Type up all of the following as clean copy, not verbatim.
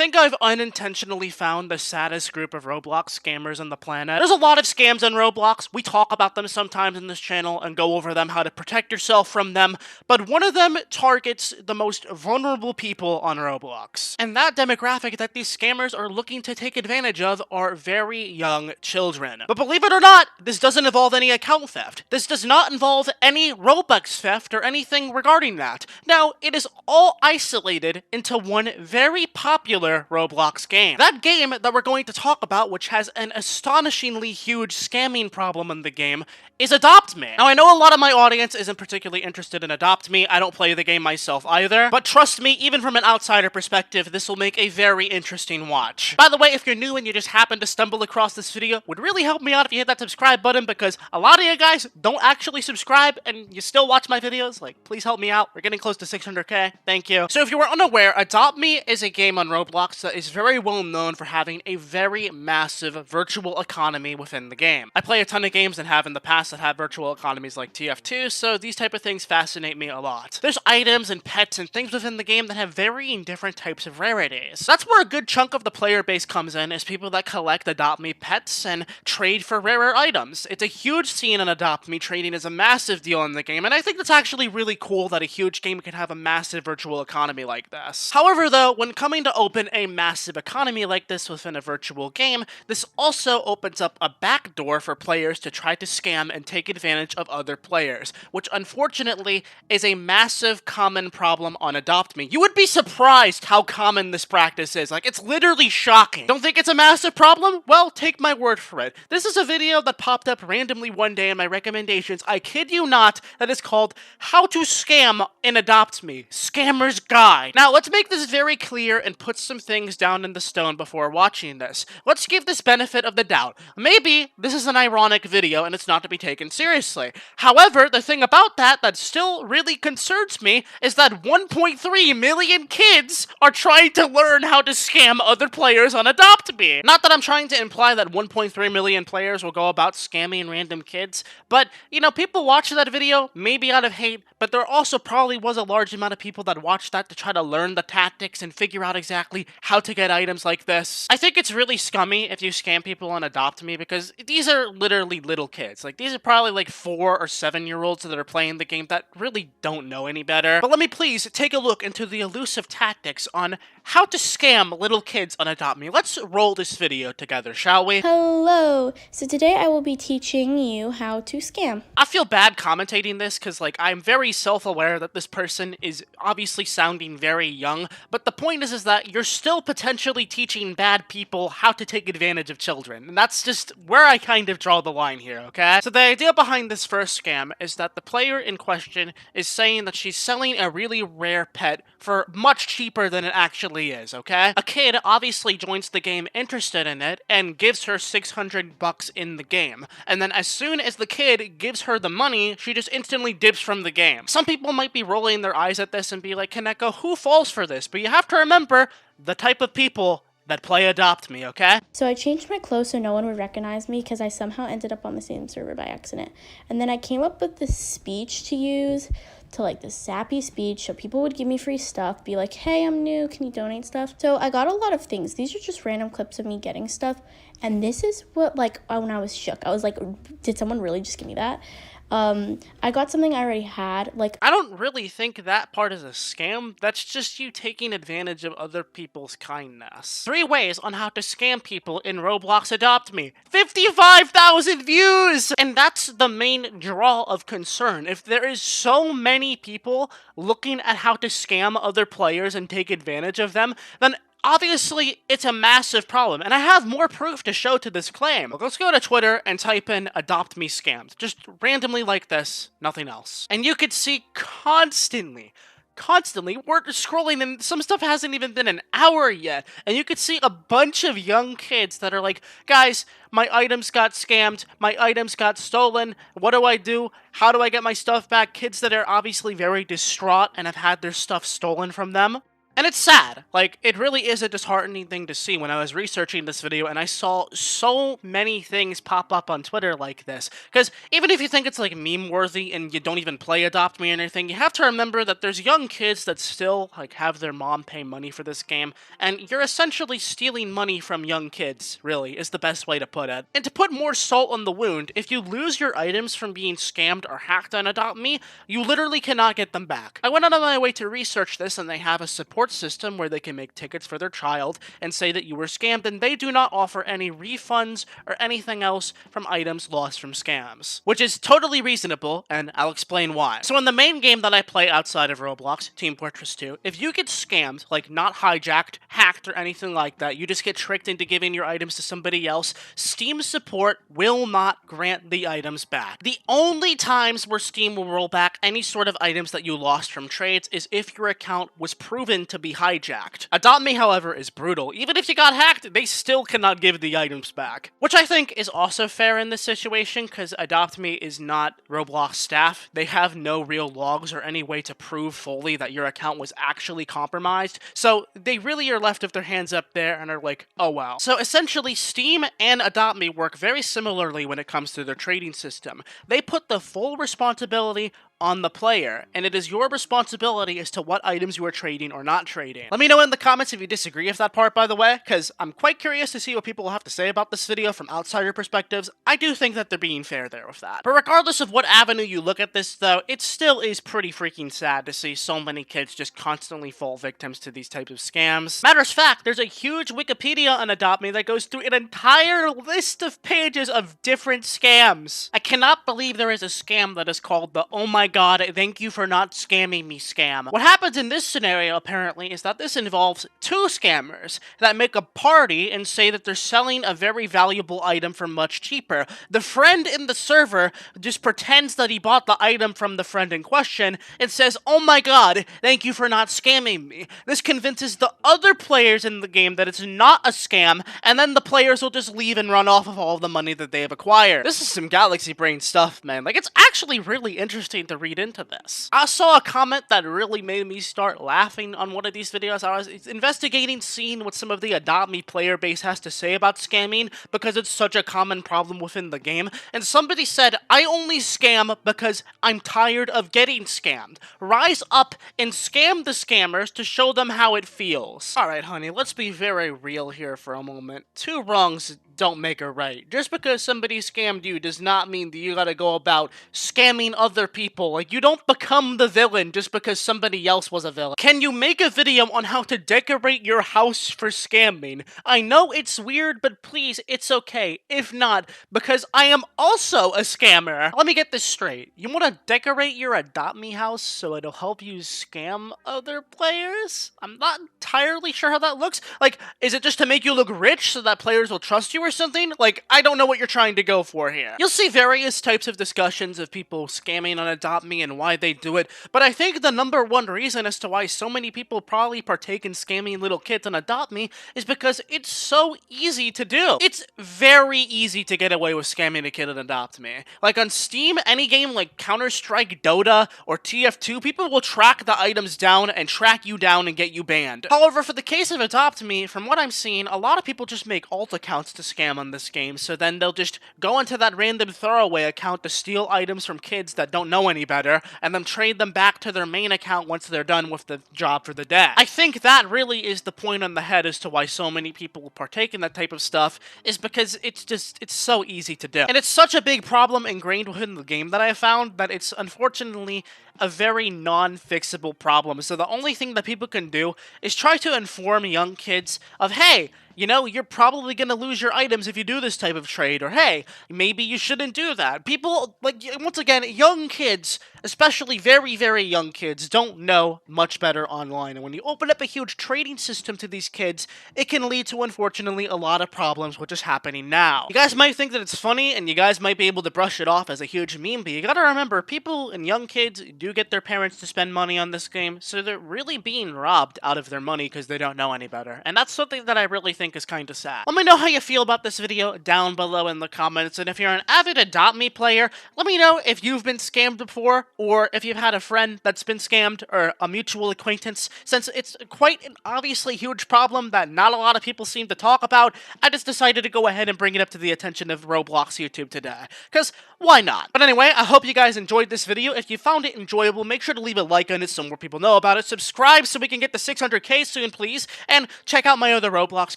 think I've unintentionally found the saddest group of Roblox scammers on the planet. There's a lot of scams on Roblox. We talk about them sometimes in this channel and go over them, how to protect yourself from them, but one of them targets the most vulnerable people on Roblox. And that demographic that these scammers are looking to take advantage of are very young children. But believe it or not, this doesn't involve any account theft. This does not involve any Robux theft or anything regarding that. Now, it is all isolated into one very popular Roblox game. That game that we're going to talk about, which has an astonishingly huge scamming problem in the game, is Adopt Me. Now, I know a lot of my audience isn't particularly interested in Adopt Me. I don't play the game myself either. But trust me, even from an outsider perspective, this will make a very interesting watch. By the way, if you're new and you just happen to stumble across this video, would really help me out if you hit that subscribe button, because a lot of you guys don't actually subscribe and you still watch my videos. Like, please help me out. We're getting close to 600k. Thank you. So if you were unaware, Adopt Me is a game on Roblox that is very well known for having a very massive virtual economy within the game. I play a ton of games and have in the past that have virtual economies like TF2, so these type of things fascinate me a lot. There's items and pets and things within the game that have varying different types of rarities. That's where a good chunk of the player base comes in, is people that collect Adopt Me pets and trade for rarer items. It's a huge scene in Adopt Me. Trading is a massive deal in the game, and I think that's actually really cool that a huge game can have a massive virtual economy like this. However, though, when coming to open a massive economy like this within a virtual game, this also opens up a backdoor for players to try to scam and take advantage of other players, which unfortunately is a massive common problem on Adopt Me. You would be surprised how common this practice is. Like, it's literally shocking. Don't think it's a massive problem? Well, take my word for it. This is a video that popped up randomly one day in my recommendations. I kid you not, that is called How to Scam in Adopt Me, Scammer's Guide. Now, let's make this very clear and put some things down in the stone before watching this. Let's give this benefit of the doubt. Maybe this is an ironic video and it's not to be taken seriously. However, the thing about that still really concerns me is that 1.3 million kids are trying to learn how to scam other players on Adopt Me. Not that I'm trying to imply that 1.3 million players will go about scamming random kids, but, you know, people watch that video, maybe out of hate, but there also probably was a large amount of people that watched that to try to learn the tactics and figure out exactly how to get items like this. I think it's really scummy if you scam people on Adopt Me, because these are literally little kids. Like, these are probably like 4 or 7-year-olds that are playing the game that really don't know any better. But let me please take a look into the elusive tactics on how to scam little kids on Adopt Me. Let's roll this video together, shall we? Hello! So today I will be teaching you how to scam. I feel bad commentating this because, like, I'm very self-aware that this person is obviously sounding very young, but the point is that you're still potentially teaching bad people how to take advantage of children, and that's just where I kind of draw the line here, okay? So the idea behind this first scam is that the player in question is saying that she's selling a really rare pet for much cheaper than it actually is, okay? A kid obviously joins the game interested in it and gives her 600 bucks in the game, and then as soon as the kid gives her the money, she just instantly dips from the game. Some people might be rolling their eyes at this and be like, Kaneko, who falls for this? But you have to remember the type of people that play Adopt Me, okay? So I changed my clothes so no one would recognize me because I somehow ended up on the same server by accident. And then I came up with this speech to use, to like this sappy speech, so people would give me free stuff, be like, hey, I'm new, can you donate stuff? So I got a lot of things. These are just random clips of me getting stuff. And this is what, like, when I was shook. I was like, did someone really just give me that? I got something I already had, like... I don't really think that part is a scam. That's just you taking advantage of other people's kindness. 3 ways on how to scam people in Roblox Adopt Me. 55,000 views! And that's the main draw of concern. If there is so many people looking at how to scam other players and take advantage of them, then obviously, it's a massive problem, and I have more proof to show to this claim. Let's go to Twitter and type in Adopt Me scammed. Just randomly like this, nothing else. And you could see constantly, we're scrolling and some stuff hasn't even been an hour yet, and you could see a bunch of young kids that are like, guys, my items got scammed, my items got stolen, what do I do? How do I get my stuff back? Kids that are obviously very distraught and have had their stuff stolen from them. And it's sad. Like, it really is a disheartening thing to see when I was researching this video and I saw so many things pop up on Twitter like this. Because even if you think it's like meme worthy and you don't even play Adopt Me or anything, you have to remember that there's young kids that still like have their mom pay money for this game, and you're essentially stealing money from young kids, really, is the best way to put it. And to put more salt on the wound, if you lose your items from being scammed or hacked on Adopt Me, you literally cannot get them back. I went out of my way to research this, and they have a support system where they can make tickets for their child and say that you were scammed, and they do not offer any refunds or anything else from items lost from scams. Which is totally reasonable, and I'll explain why. So in the main game that I play outside of Roblox, Team Fortress 2, if you get scammed, like not hijacked, hacked, or anything like that, you just get tricked into giving your items to somebody else, Steam support will not grant the items back. The only times where Steam will roll back any sort of items that you lost from trades is if your account was proven to be hijacked. Adopt Me, however, is brutal. Even if you got hacked, they still cannot give the items back. Which I think is also fair in this situation, because Adopt Me is not Roblox staff. They have no real logs or any way to prove fully that your account was actually compromised, so they really are left with their hands up there and are like, oh wow. So essentially, Steam and Adopt Me work very similarly when it comes to their trading system. They put the full responsibility on the player, and it is your responsibility as to what items you are trading or not trading. Let me know in the comments if you disagree with that part, by the way, because I'm quite curious to see what people will have to say about this video from outsider perspectives. I do think that they're being fair there with that. But regardless of what avenue you look at this, though, it still is pretty freaking sad to see so many kids just constantly fall victims to these types of scams. Matter of fact, there's a huge Wikipedia on Adopt Me that goes through an entire list of pages of different scams. I cannot believe there is a scam that is called the "Oh my god, thank you for not scamming me" scam. What happens in this scenario, apparently, is that this involves two scammers that make a party and say that they're selling a very valuable item for much cheaper. The friend in the server just pretends that he bought the item from the friend in question and says, "Oh my god, thank you for not scamming me." This convinces the other players in the game that it's not a scam, and then the players will just leave and run off of all the money that they have acquired. This is some galaxy brain stuff, man. Like, it's actually really interesting to read into this. I saw a comment that really made me start laughing on one of these videos. I was investigating, seeing what some of the Adopt Me player base has to say about scamming, because it's such a common problem within the game, and somebody said, "I only scam because I'm tired of getting scammed. Rise up and scam the scammers to show them how it feels." Alright, honey, let's be very real here for a moment. Two wrongs don't make a right. Just because somebody scammed you does not mean that you gotta go about scamming other people. Like, you don't become the villain just because somebody else was a villain. Can you make a video on how to decorate your house for scamming? I know it's weird, but please, it's okay. If not, because I am also a scammer. Let me get this straight. You want to decorate your Adopt Me house so it'll help you scam other players? I'm not entirely sure how that looks. Like, is it just to make you look rich so that players will trust you or something? Like, I don't know what you're trying to go for here. You'll see various types of discussions of people scamming on Adopt Me and why they do it, but I think the number one reason as to why so many people probably partake in scamming little kids on Adopt Me is because it's so easy to do. It's very easy to get away with scamming a kid on Adopt Me. Like, on Steam, any game like Counter-Strike, Dota, or TF2, people will track the items down and track you down and get you banned. However, for the case of Adopt Me, from what I'm seeing, a lot of people just make alt accounts to scam on this game, so then they'll just go into that random throwaway account to steal items from kids that don't know any better, and then trade them back to their main account once they're done with the job for the day. I think that really is the point on the head as to why so many people will partake in that type of stuff, is because it's so easy to do. And it's such a big problem ingrained within the game that I have found that it's unfortunately a very non-fixable problem. So the only thing that people can do is try to inform young kids of, hey, you know, you're probably going to lose your items if you do this type of trade, or hey, maybe you shouldn't do that. People, like, once again, young kids, especially very, very young kids, don't know much better online. And when you open up a huge trading system to these kids, it can lead to, unfortunately, a lot of problems, which is happening now. You guys might think that it's funny, and you guys might be able to brush it off as a huge meme, but you gotta remember, people and young kids do get their parents to spend money on this game, so they're really being robbed out of their money because they don't know any better. And that's something that I really think is kind of sad. Let me know how you feel about this video down below in the comments, and if you're an avid Adopt Me player, let me know if you've been scammed before, or if you've had a friend that's been scammed, or a mutual acquaintance, since it's quite an obviously huge problem that not a lot of people seem to talk about, I just decided to go ahead and bring it up to the attention of Roblox YouTube today. Because why not? But anyway, I hope you guys enjoyed this video. If you found it enjoyable, make sure to leave a like on it so more people know about it. Subscribe so we can get to 600k soon, please. And check out my other Roblox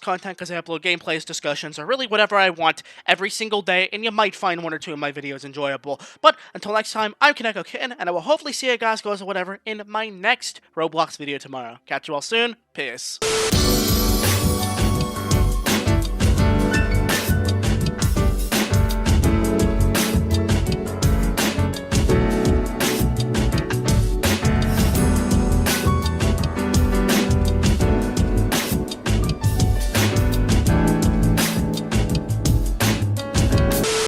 content, because I upload gameplays, discussions, or really whatever I want every single day, and you might find one or two of my videos enjoyable. But until next time, I'm Kaneko Kitten, and I will hopefully see you guys, girls, or whatever, in my next Roblox video tomorrow. Catch you all soon. Peace.